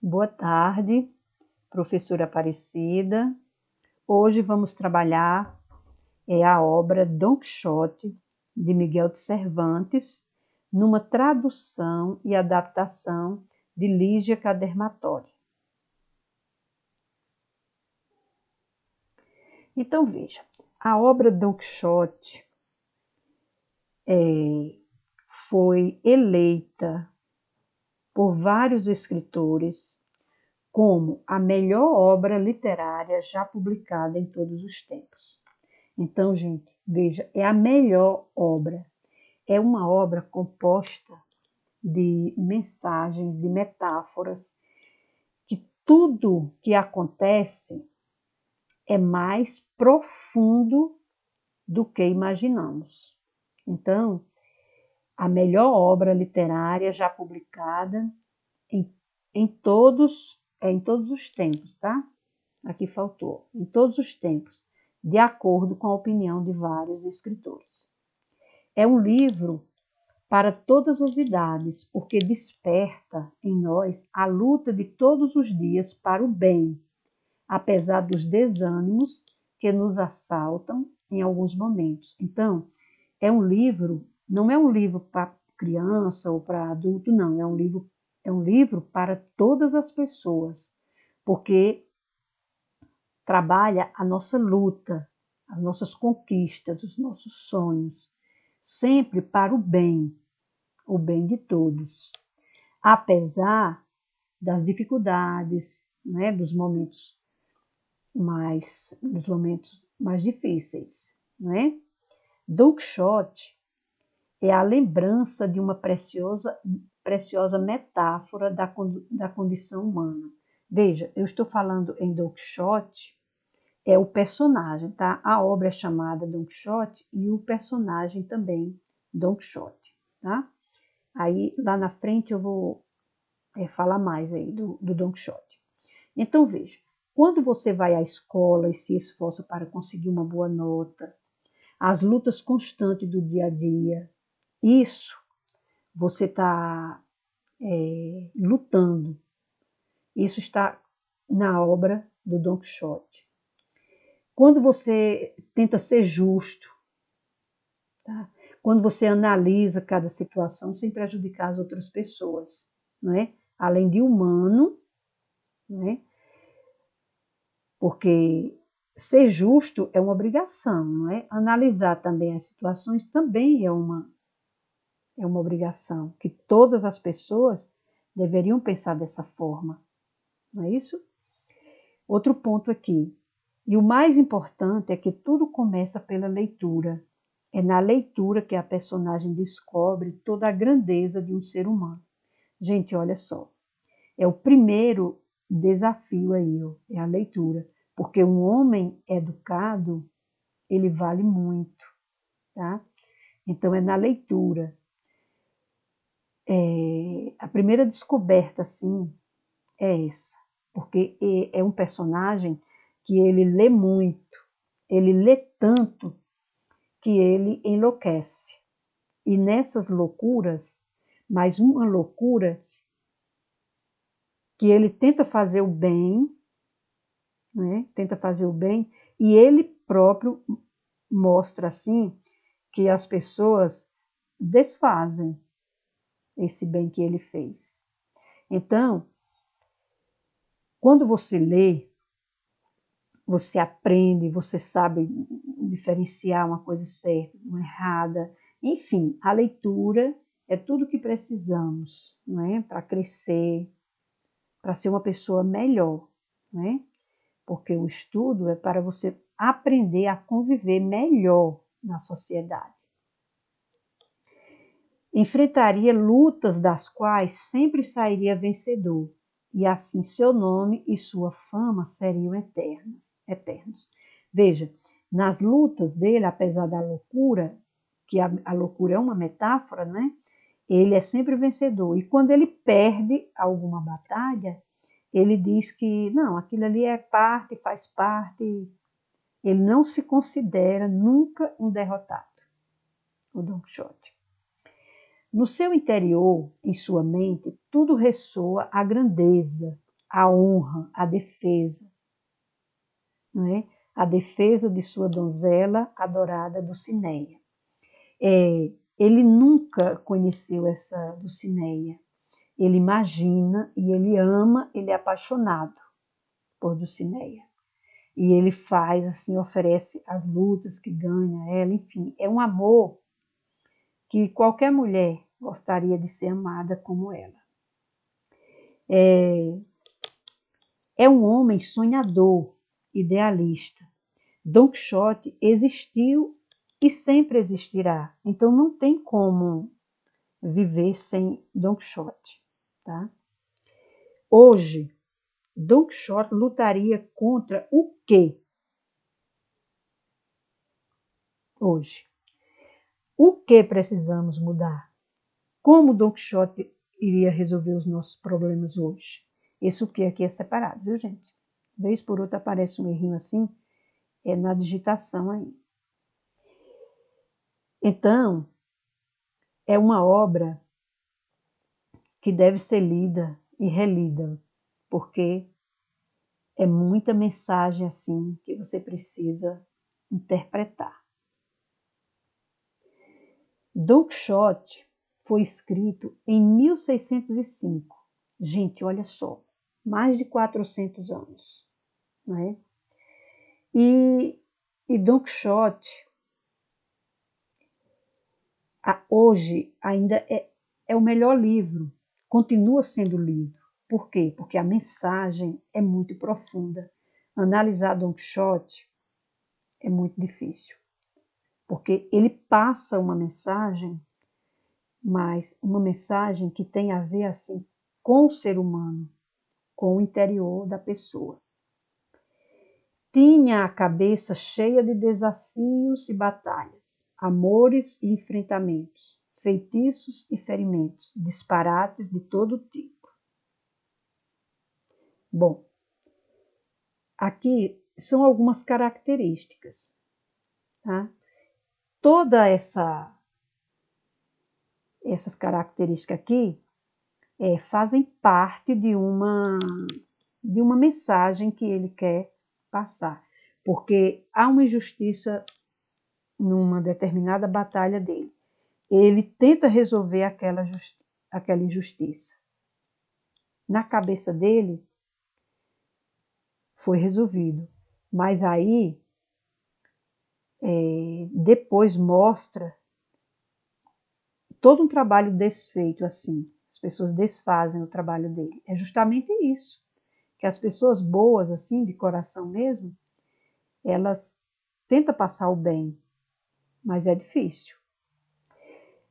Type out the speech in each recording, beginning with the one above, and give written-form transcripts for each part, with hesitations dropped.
Boa tarde, professora Aparecida. Hoje vamos trabalhar a obra Dom Quixote, de Miguel de Cervantes, numa tradução e adaptação de Lígia Cadermatori. Então, veja, a obra Dom Quixote foi eleita por vários escritores como a melhor obra literária já publicada em todos os tempos. Então, gente, veja, é a melhor obra. É uma obra composta de mensagens, de metáforas, que tudo que acontece é mais profundo do que imaginamos. Então, a melhor obra literária já publicada em todos os tempos, tá? Aqui faltou, em todos os tempos, de acordo com a opinião de vários escritores. É um livro para todas as idades, porque desperta em nós a luta de todos os dias para o bem, apesar dos desânimos que nos assaltam em alguns momentos. Então, não é um livro para criança ou para adulto, não, é um livro para todas as pessoas, porque trabalha a nossa luta, as nossas conquistas, os nossos sonhos, sempre para o bem de todos, apesar das dificuldades, né, dos momentos mais difíceis, né? Don Quixote é a lembrança de uma preciosa metáfora da condição humana. Veja, eu estou falando em Don Quixote, é o personagem, tá? A obra é chamada Don Quixote e o personagem também, Don Quixote, tá? Aí, lá na frente, eu vou falar mais aí do Don Quixote. Então, veja, quando você vai à escola e se esforça para conseguir uma boa nota, as lutas constantes do dia a dia, isso você está lutando. Isso está na obra do Don Quixote. Quando você tenta ser justo, tá? Quando você analisa cada situação sem prejudicar as outras pessoas, não é? Além de humano, não é? Porque ser justo é uma obrigação, não é? Analisar também as situações também é uma obrigação, que todas as pessoas deveriam pensar dessa forma, não é isso? Outro ponto aqui, e o mais importante é que tudo começa pela leitura. É na leitura que a personagem descobre toda a grandeza de um ser humano. Gente, olha só, é o primeiro desafio aí, ó, é a leitura, porque um homem educado, ele vale muito, tá? Então é na leitura. A primeira descoberta, assim, é essa, porque é um personagem que ele lê muito, ele lê tanto que ele enlouquece. E nessas loucuras, mais uma loucura, que ele tenta fazer o bem, né? Tenta fazer o bem, e ele próprio mostra assim que as pessoas desfazem esse bem que ele fez. Então, quando você lê, você aprende, você sabe diferenciar uma coisa certa, uma errada. Enfim, a leitura é tudo que precisamos, não é? Para crescer, para ser uma pessoa melhor, não é? Porque o estudo é para você aprender a conviver melhor na sociedade. Enfrentaria lutas das quais sempre sairia vencedor, e assim seu nome e sua fama seriam eternos. Veja, nas lutas dele, apesar da loucura, que a loucura é uma metáfora, né? Ele é sempre vencedor. E quando ele perde alguma batalha, ele diz que não, aquilo ali é parte, faz parte. Ele não se considera nunca um derrotado, o Don Quixote. No seu interior, em sua mente, tudo ressoa a grandeza a honra, a defesa, não é? A defesa de sua donzela adorada Dulcineia. Ele nunca conheceu essa Dulcineia. Ele imagina e ele ama, ele é apaixonado por Dulcineia. E ele faz assim, oferece as lutas que ganha ela, enfim, é um amor que qualquer mulher gostaria de ser amada como ela. É um homem sonhador, idealista. Don Quixote existiu e sempre existirá. Então não tem como viver sem Don Quixote, tá? Hoje, Don Quixote lutaria contra o quê? Hoje. O que precisamos mudar? Como Don Quixote iria resolver os nossos problemas hoje? Esse o que aqui é separado, viu, gente? Vez por outra aparece um errinho assim, é na digitação aí. Então, é uma obra que deve ser lida e relida, porque é muita mensagem assim que você precisa interpretar. Don Quixote foi escrito em 1605. Gente, olha só, mais de 400 anos, né? E Don Quixote hoje ainda é o melhor livro, continua sendo lido. Por quê? Porque a mensagem é muito profunda. Analisar Don Quixote é muito difícil, porque ele passa uma mensagem, mas uma mensagem que tem a ver assim com o ser humano, com o interior da pessoa. Tinha a cabeça cheia de desafios e batalhas, amores e enfrentamentos, feitiços e ferimentos, disparates de todo tipo. Bom, aqui são algumas características, tá? Toda essas características aqui fazem parte de uma mensagem que ele quer passar, porque há uma injustiça numa determinada batalha dele. Ele tenta resolver aquela injustiça. Na cabeça dele foi resolvido, mas aí depois mostra todo um trabalho desfeito assim. As pessoas desfazem o trabalho dele. É justamente isso, que as pessoas boas assim, de coração mesmo, elas tentam passar o bem, mas é difícil.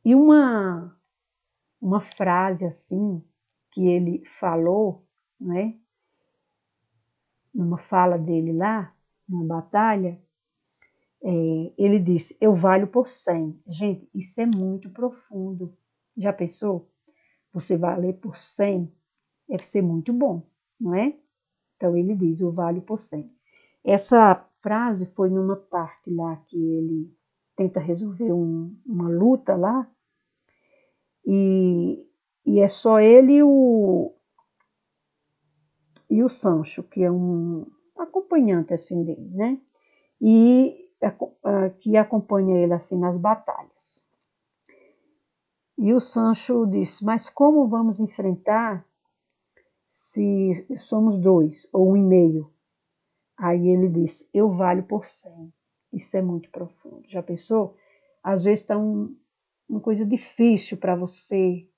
E uma frase assim que ele falou, né, numa fala dele lá, numa batalha, ele disse: eu valho por 100. Gente, isso é muito profundo. Já pensou? Você valer por 100 deve ser muito bom, não é? Então ele diz: eu valho por 100. Essa frase foi numa parte lá que ele tenta resolver uma luta lá, e é só ele e o Sancho, que é um acompanhante assim dele, né? E que acompanha ele assim nas batalhas. E o Sancho disse: mas como vamos enfrentar se somos 2 ou 1,5? Aí ele disse: eu valho por 100. Isso é muito profundo. Já pensou? Às vezes está uma coisa difícil para você,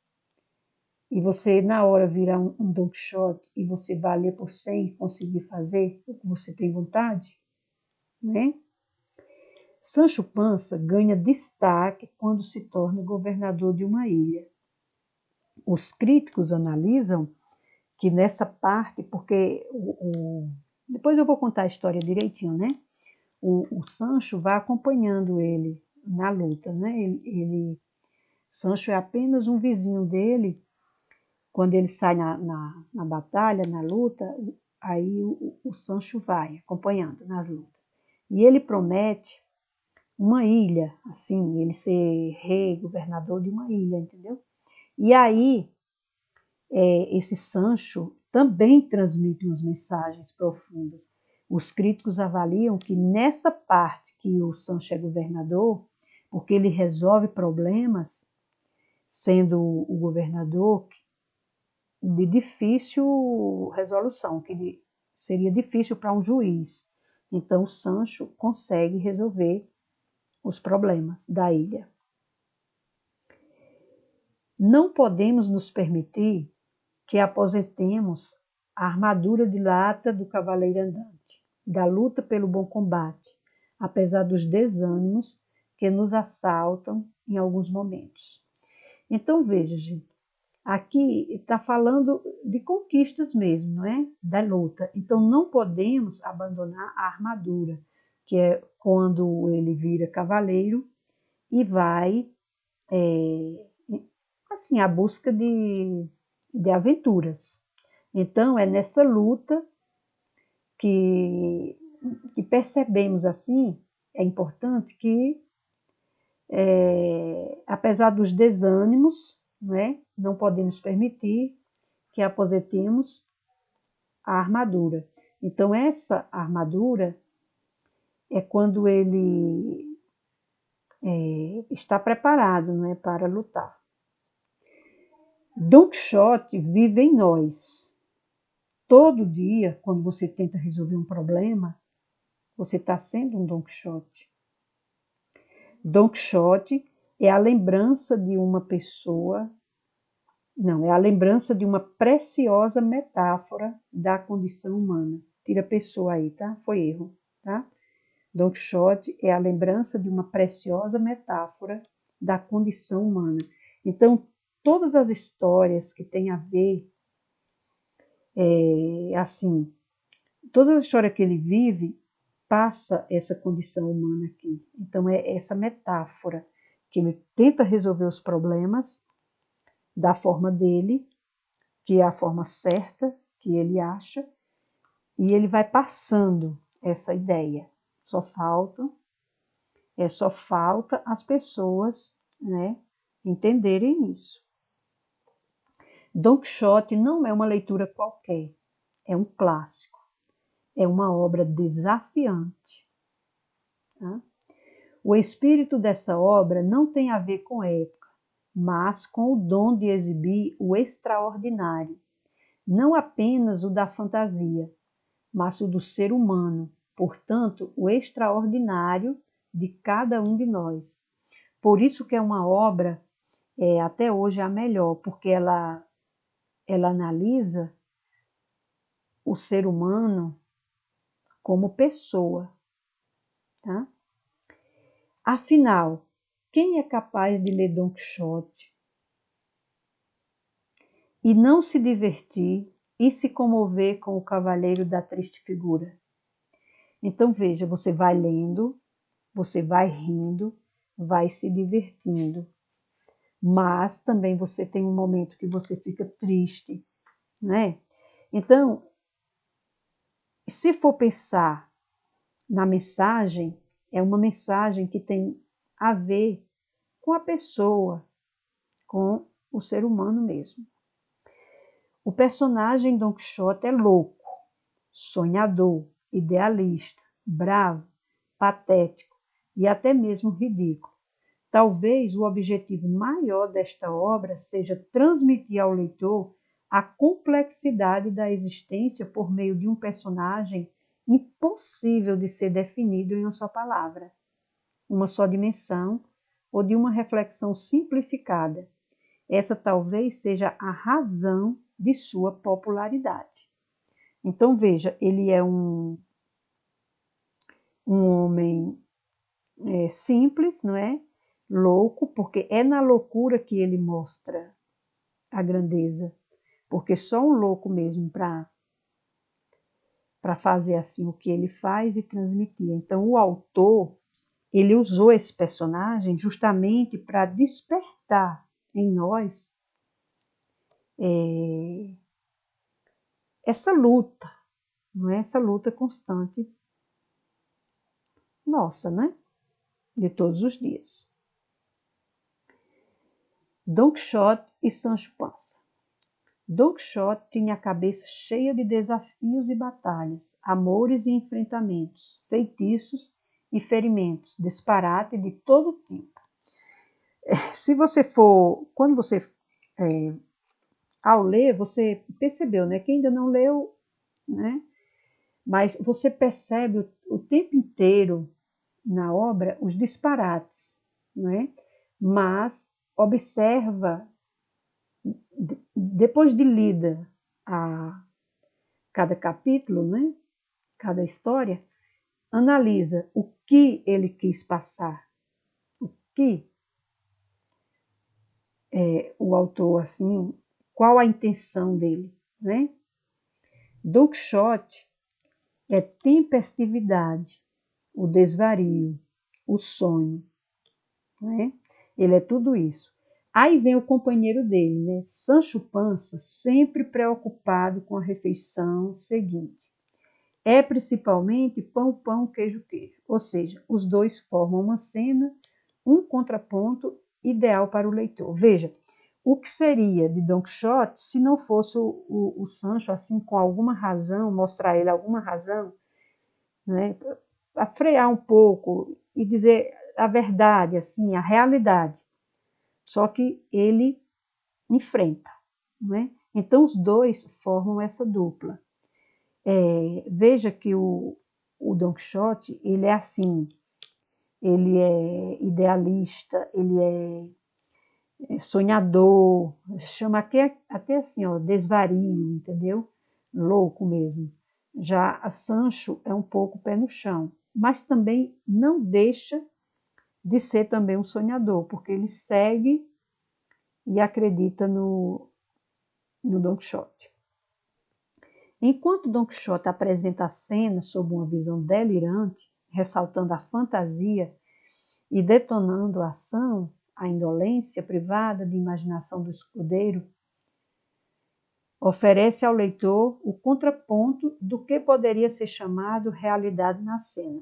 e você na hora virar um Don Quixote e você valer por 100 e conseguir fazer o que você tem vontade, né? Sancho Panza ganha destaque quando se torna governador de uma ilha. Os críticos analisam que nessa parte, porque depois eu vou contar a história direitinho, né? O Sancho vai acompanhando ele na luta, né? Sancho é apenas um vizinho dele. Quando ele sai na batalha, na luta, aí o Sancho vai acompanhando nas lutas. E ele promete uma ilha, assim, ele ser rei, governador de uma ilha, entendeu? E aí, esse Sancho, também transmite umas mensagens profundas. Os críticos avaliam que nessa parte que o Sancho é governador, porque ele resolve problemas, sendo o governador de difícil resolução, que seria difícil para um juiz. Então, Sancho consegue resolver os problemas da ilha. Não podemos nos permitir que aposentemos a armadura de lata do cavaleiro andante, da luta pelo bom combate, apesar dos desânimos que nos assaltam em alguns momentos. Então, veja, gente, aqui está falando de conquistas mesmo, não é? Da luta. Então, não podemos abandonar a armadura, que é quando ele vira cavaleiro e vai, assim, à busca de aventuras. Então, é nessa luta que percebemos, assim, é importante que, apesar dos desânimos, né, não podemos permitir que aposentemos a armadura. Então, essa armadura é quando ele está preparado, não é, para lutar. Don Quixote vive em nós. Todo dia, quando você tenta resolver um problema, você está sendo um Don Quixote. Don Quixote é a lembrança de uma pessoa, não, é a lembrança de uma preciosa metáfora da condição humana. Tira a pessoa aí, tá? Foi erro, tá? Don Quixote é a lembrança de uma preciosa metáfora da condição humana. Então, todas as histórias que têm a ver, assim, todas as histórias que ele vive, passa essa condição humana aqui. Então, é essa metáfora que ele tenta resolver os problemas da forma dele, que é a forma certa que ele acha, e ele vai passando essa ideia. Só falta as pessoas, né, entenderem isso. Don Quixote não é uma leitura qualquer, é um clássico, é uma obra desafiante. Tá? O espírito dessa obra não tem a ver com época, mas com o dom de exibir o extraordinário, não apenas o da fantasia, mas o do ser humano, portanto, o extraordinário de cada um de nós. Por isso que é uma obra, até hoje, a melhor, porque ela analisa o ser humano como pessoa. Tá? Afinal, quem é capaz de ler Don Quixote e não se divertir e se comover com o cavaleiro da triste figura? Então, veja, você vai lendo, você vai rindo, vai se divertindo, mas também você tem um momento que você fica triste, né? Então, se for pensar na mensagem, é uma mensagem que tem a ver com a pessoa, com o ser humano mesmo. O personagem Don Quixote é louco, sonhador, idealista, bravo, patético e até mesmo ridículo. Talvez o objetivo maior desta obra seja transmitir ao leitor a complexidade da existência por meio de um personagem impossível de ser definido em uma só palavra, uma só dimensão ou de uma reflexão simplificada. Essa talvez seja a razão de sua popularidade. Então, veja, ele é um homem simples, não é? Louco, porque é na loucura que ele mostra a grandeza, porque só um louco mesmo para fazer assim o que ele faz e transmitir. Então, o autor, ele usou esse personagem justamente para despertar em nós essa luta, não é? Essa luta constante nossa, né? De todos os dias. Don Quixote e Sancho Panza. Don Quixote tinha a cabeça cheia de desafios e batalhas, amores e enfrentamentos, feitiços e ferimentos, disparate de todo tipo. Se você for, quando você, ao ler, você percebeu, né? Quem ainda não leu, né? Mas você percebe o tempo inteiro na obra os disparates, né? Mas observa, depois de lida a cada capítulo, né? Cada história, analisa o que ele quis passar, o que o autor, assim, qual a intenção dele, né? Don Quixote é tempestividade, o desvario, o sonho, né? Ele é tudo isso. Aí vem o companheiro dele, né? Sancho Panza, sempre preocupado com a refeição seguinte. É principalmente pão, pão, queijo, queijo. Ou seja, os dois formam uma cena, um contraponto ideal para o leitor. Veja, o que seria de Don Quixote se não fosse o Sancho, assim, com alguma razão, mostrar ele alguma razão, né? A frear um pouco e dizer a verdade, assim, a realidade. Só que ele enfrenta, né? Então os dois formam essa dupla. Veja que o Don Quixote, ele é assim, ele é idealista, ele é sonhador, chama até assim, ó, desvario, entendeu? Louco mesmo. Já a Sancho é um pouco pé no chão, mas também não deixa de ser também um sonhador, porque ele segue e acredita no Don Quixote. Enquanto Don Quixote apresenta a cena sob uma visão delirante, ressaltando a fantasia e detonando a ação, a indolência privada de imaginação do escudeiro, oferece ao leitor o contraponto do que poderia ser chamado realidade na cena.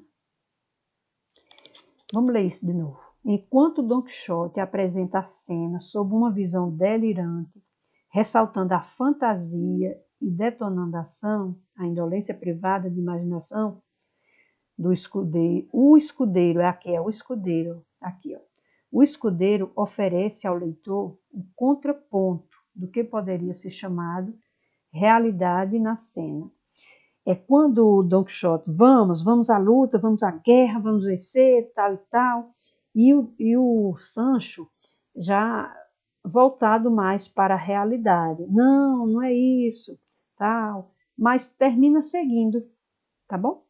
Vamos ler isso de novo. Enquanto Don Quixote apresenta a cena sob uma visão delirante, ressaltando a fantasia e detonando a ação, a indolência privada de imaginação do escudeiro. O escudeiro, aqui é o escudeiro, aqui, ó. O escudeiro oferece ao leitor o contraponto do que poderia ser chamado realidade na cena. É quando o Don Quixote, vamos à luta, vamos à guerra, vamos vencer, tal e tal, e o Sancho já voltado mais para a realidade. Não, não é isso, tal, mas termina seguindo, tá bom?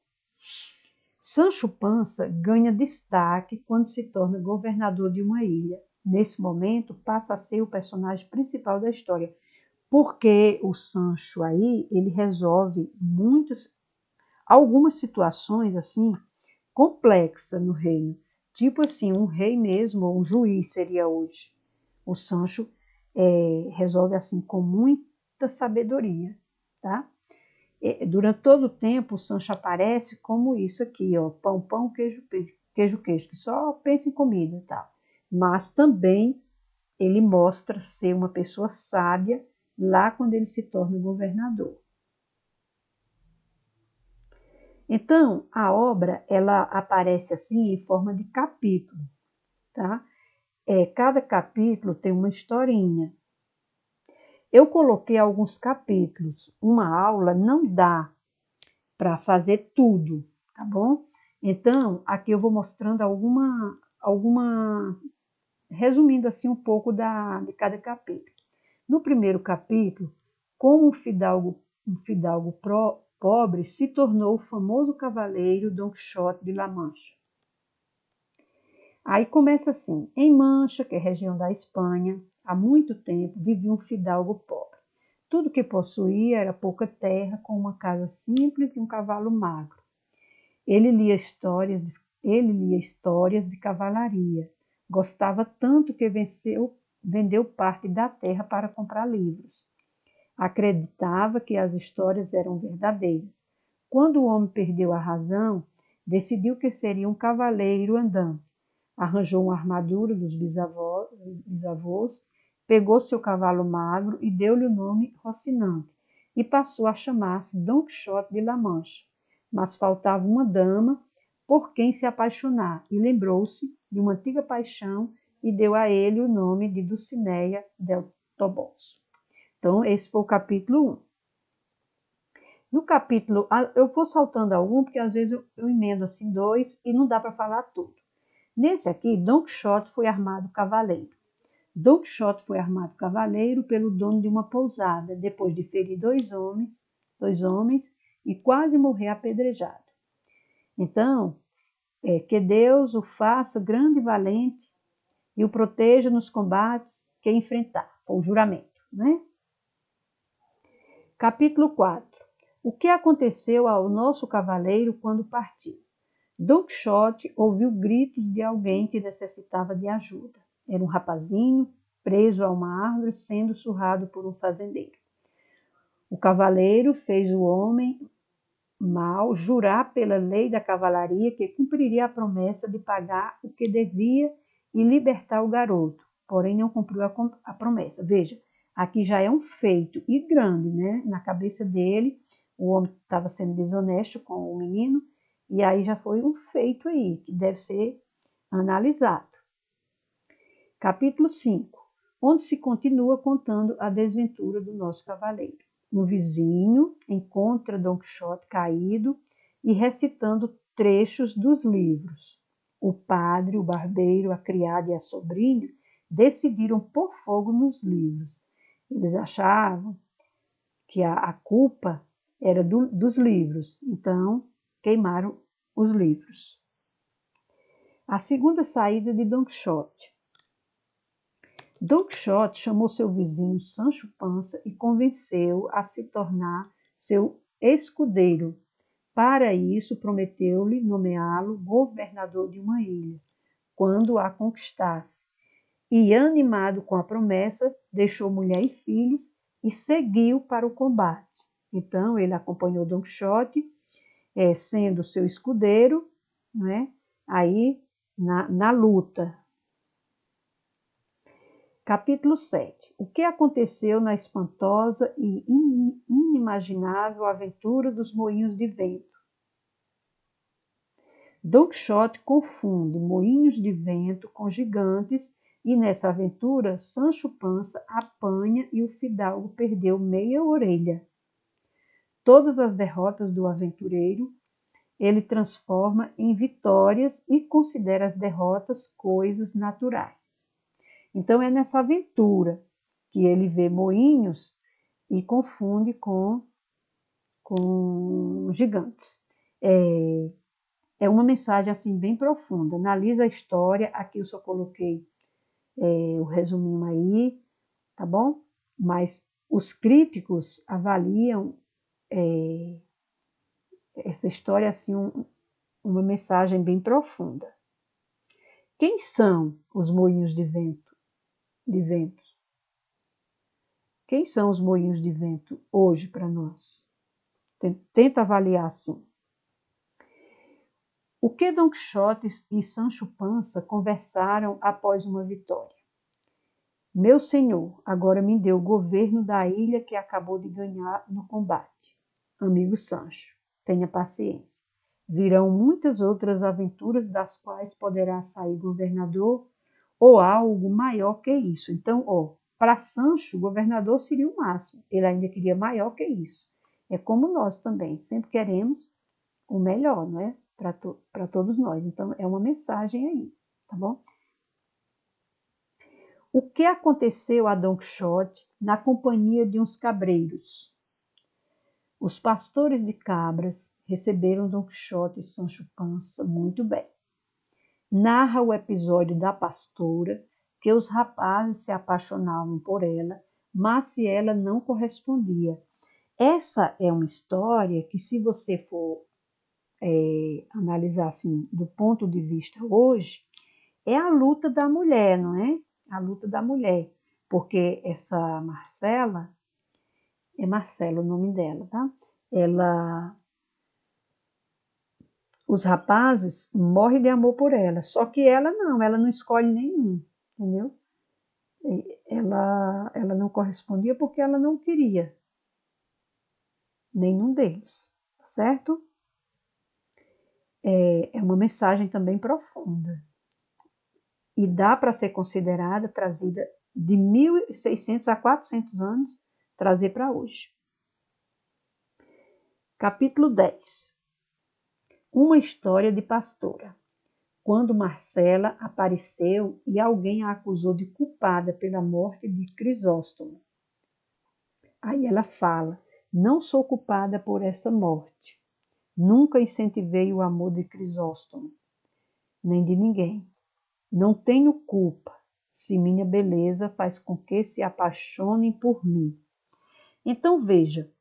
Sancho Panza ganha destaque quando se torna governador de uma ilha. Nesse momento, passa a ser o personagem principal da história, porque o Sancho aí, ele resolve algumas situações assim complexas no reino. Tipo assim, um rei mesmo, ou um juiz seria hoje. O Sancho resolve assim com muita sabedoria, tá? Durante todo o tempo, o Sancho aparece como isso aqui, ó, pão, pão, queijo, queijo, queijo, que só pensa em comida e tal. Mas também ele mostra ser uma pessoa sábia lá quando ele se torna governador. Então, a obra, ela aparece assim em forma de capítulo, tá? Cada capítulo tem uma historinha. Eu coloquei alguns capítulos. Uma aula não dá para fazer tudo, tá bom? Então, aqui eu vou mostrando resumindo assim um pouco de cada capítulo. No primeiro capítulo, como um fidalgo pobre se tornou o famoso cavaleiro Don Quixote de La Mancha. Aí começa assim: em Mancha, que é região da Espanha, há muito tempo vivia um fidalgo pobre. Tudo que possuía era pouca terra, com uma casa simples e um cavalo magro. Ele lia histórias de cavalaria. Gostava tanto que vendeu parte da terra para comprar livros. Acreditava que as histórias eram verdadeiras. Quando o homem perdeu a razão, decidiu que seria um cavaleiro andante. Arranjou uma armadura dos bisavós pegou seu cavalo magro e deu-lhe o nome Rocinante, e passou a chamar-se Dom Quixote de La Mancha. Mas faltava uma dama por quem se apaixonar, e lembrou-se de uma antiga paixão e deu a ele o nome de Dulcinea del Toboso. Então, esse foi o capítulo 1. No capítulo, eu vou saltando algum, porque às vezes eu emendo assim 2 e não dá para falar tudo. Nesse aqui, Dom Quixote foi armado cavaleiro. Dom Quixote foi armado cavaleiro pelo dono de uma pousada, depois de ferir dois homens e quase morrer apedrejado. Então, que Deus o faça grande e valente e o proteja nos combates que enfrentar. Foi o juramento, né? Capítulo 4. O que aconteceu ao nosso cavaleiro quando partiu? Dom Quixote ouviu gritos de alguém que necessitava de ajuda. Era um rapazinho preso a uma árvore sendo surrado por um fazendeiro. O cavaleiro fez o homem mau jurar pela lei da cavalaria que cumpriria a promessa de pagar o que devia e libertar o garoto, porém não cumpriu a promessa. Veja, aqui já é um feito e grande, né? Na cabeça dele, o homem estava sendo desonesto com o menino, e aí já foi um feito aí, que deve ser analisado. Capítulo 5, onde se continua contando a desventura do nosso cavaleiro. Um vizinho encontra Dom Quixote caído e recitando trechos dos livros. O padre, o barbeiro, a criada e a sobrinha decidiram pôr fogo nos livros. Eles achavam que a culpa era dos livros, então queimaram os livros. A segunda saída de Dom Quixote. Dom Quixote chamou seu vizinho Sancho Pança e convenceu-o a se tornar seu escudeiro. Para isso, prometeu-lhe nomeá-lo governador de uma ilha, quando a conquistasse. E, animado com a promessa, deixou mulher e filhos e seguiu para o combate. Então, ele acompanhou Dom Quixote, sendo seu escudeiro, né, aí na luta. Capítulo 7. O que aconteceu na espantosa e inimaginável aventura dos moinhos de vento? Dom Quixote confunde moinhos de vento com gigantes e nessa aventura Sancho Pança apanha e o fidalgo perdeu meia orelha. Todas as derrotas do aventureiro ele transforma em vitórias e considera as derrotas coisas naturais. Então, é nessa aventura que ele vê moinhos e confunde com gigantes. É uma mensagem assim bem profunda. Analisa a história. Aqui eu só coloquei o resuminho aí, tá bom? Mas os críticos avaliam essa história assim uma mensagem bem profunda. Quem são os moinhos de vento? Quem são os moinhos de vento hoje para nós? Tenta avaliar assim. O que Dom Quixote e Sancho Pança conversaram após uma vitória? Meu senhor, agora me dê o governo da ilha que acabou de ganhar no combate. Amigo Sancho, tenha paciência. Virão muitas outras aventuras das quais poderá sair governador ou algo maior que isso. Então, para Sancho, o governador seria o máximo. Ele ainda queria maior que isso. É como nós também, sempre queremos o melhor, não é? Para todos nós. Então, é uma mensagem aí, tá bom? O que aconteceu a Dom Quixote na companhia de uns cabreiros? Os pastores de cabras receberam Dom Quixote e Sancho Pança muito bem. Narra o episódio da pastora, que os rapazes se apaixonavam por ela, mas se ela não correspondia. Essa é uma história que, se você for analisar assim, do ponto de vista hoje, é a luta da mulher, não é? A luta da mulher. Porque essa Marcela, é Marcela o nome dela, tá? Os rapazes morrem de amor por ela, só que ela não escolhe nenhum, entendeu? ela não correspondia porque ela não queria nenhum deles, tá certo? É uma mensagem também profunda e dá para ser considerada, trazida de 1.600 a 400 anos, trazer para hoje. Capítulo 10. Uma história de pastora. Quando Marcela apareceu e alguém a acusou de culpada pela morte de Crisóstomo. Aí ela fala: não sou culpada por essa morte. Nunca incentivei o amor de Crisóstomo, nem de ninguém. Não tenho culpa se minha beleza faz com que se apaixonem por mim. Então veja,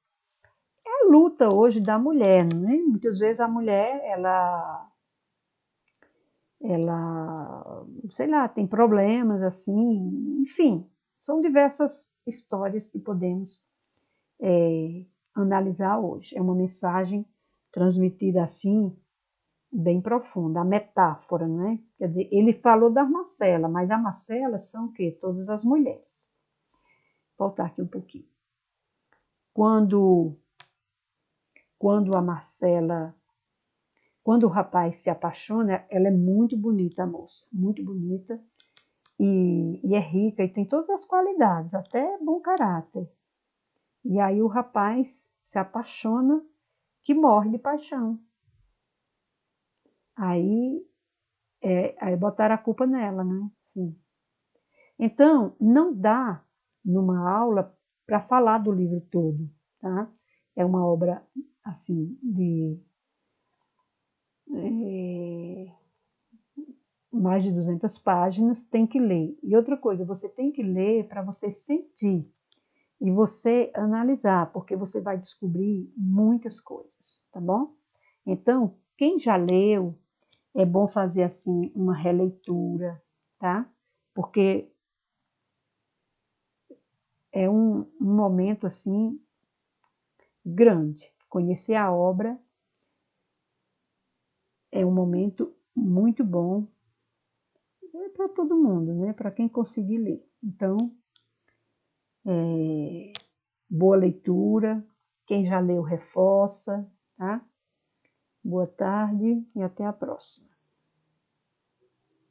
é a luta hoje da mulher, né? Muitas vezes a mulher, sei lá, tem problemas assim, enfim, são diversas histórias que podemos analisar hoje. É uma mensagem transmitida assim, bem profunda, a metáfora, né? Quer dizer, ele falou da Marcela, mas a Marcela são o quê? Todas as mulheres. Vou voltar aqui um pouquinho. Quando a Marcela, quando o rapaz se apaixona, ela é muito bonita, a moça, muito bonita, e é rica, e tem todas as qualidades, até bom caráter. E aí o rapaz se apaixona, que morre de paixão. Aí botaram a culpa nela, né? Sim. Então, não dá numa aula para falar do livro todo, tá? É uma obra, assim, de mais de 200 páginas, tem que ler. E outra coisa, você tem que ler para você sentir e você analisar, porque você vai descobrir muitas coisas, tá bom? Então, quem já leu, é bom fazer assim uma releitura, tá? Porque é um momento assim grande. Conhecer a obra é um momento muito bom para todo mundo, né? Para quem conseguir ler. Então, boa leitura. Quem já leu, reforça, tá? Boa tarde e até a próxima.